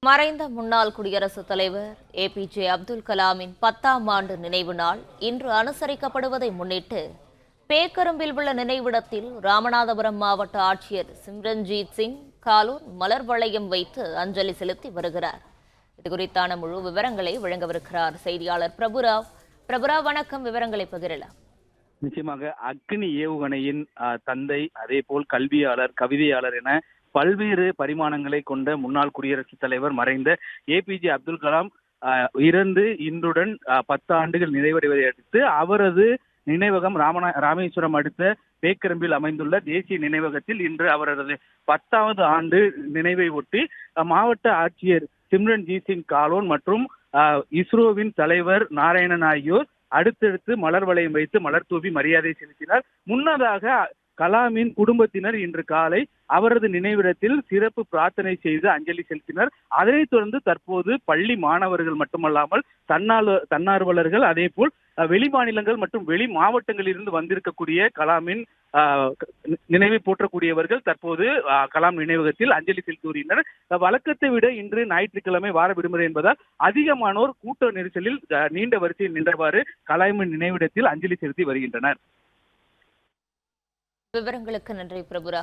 மறைந்த முன்னாள் குடியரசுத் தலைவர் ஏபிஜே அப்துல் கலாமின் 10ஆம் ஆண்டு நினைவு நாள் இன்று அனுசரிக்கப்படுவதை முன்னிட்டு பேக்கரும்பில் உள்ள நினைவிடத்தில் ராமநாதபுரம் மாவட்ட ஆட்சியர் சிம்ரன்ஜீத் சிங் காலூர் மலர் வளையம் வைத்து அஞ்சலி செலுத்தி வருகிறார். இதுகுறித்தான முழு விவரங்களை வழங்கவிருக்கிறார் செய்தியாளர் பிரபுராவ். பிரபுராவ், வணக்கம். விவரங்களை பகிரலாம். நிச்சயமாக அக்னி ஏவுகணையின் தந்தை, அதே போல் கல்வியாளர், கவிதையாளர் என பல்வேறு பரிமாணங்களை கொண்ட முன்னாள் குடியரசுத் தலைவர் மறைந்த ஏபிஜே அப்துல் கலாம் இறந்து இன்றுடன் 10 ஆண்டுகள் நிறைவடைவதை அடுத்து அவரது நினைவகம் ராமேஸ்வரம் அடுத்த பேக்கரும்பில் அமைந்துள்ள தேசிய நினைவகத்தில் இன்று அவரது 10வது ஆண்டு நினைவை ஒட்டி மாவட்ட ஆட்சியர் சிம்ரன்ஜீத் சிங் காலோன் மற்றும் இஸ்ரோவின் தலைவர் நாராயணன் ஆகியோர் அடுத்தடுத்து மலர் வளையம் வைத்து மலர் தூவி மரியாதை செலுத்தினார். முன்னதாக கலாமின் குடும்பத்தினர் இன்று காலை அவரது நினைவிடத்தில் சிறப்பு பிரார்த்தனை செய்து அஞ்சலி செலுத்தினர். அதனைத் தொடர்ந்து தற்போது பள்ளி மாணவர்கள் மட்டுமல்லாமல் தன்னார்வலர்கள், அதே போல் வெளி மாநிலங்கள் மற்றும் வெளி மாவட்டங்களில் இருந்து வந்திருக்கக்கூடிய கலாமின் நினைவை போற்றக்கூடியவர்கள் தற்போது கலாம் நினைவகத்தில் அஞ்சலி செலுத்தி வருகின்றனர். வழக்கத்தை விட இன்று ஞாயிற்றுக்கிழமை வார விடுமுறை என்பதால் அதிகமானோர் கூட்ட நெரிசலில் நீண்ட வரிசையில் நின்றவாறு கலாமின் நினைவிடத்தில் அஞ்சலி செலுத்தி வருகின்றனர். விவரங்களுக்கு நன்றி பிரபுரா.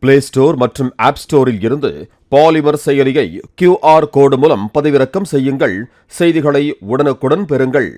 பிளே ஸ்டோர் மற்றும் ஆப் ஸ்டோரில் இருந்து பாலிமர் செயலியை QR கோடு மூலம் பதிவிறக்கம் செய்யுங்கள். செய்திகளை உடனுக்குடன் பெறுங்கள்.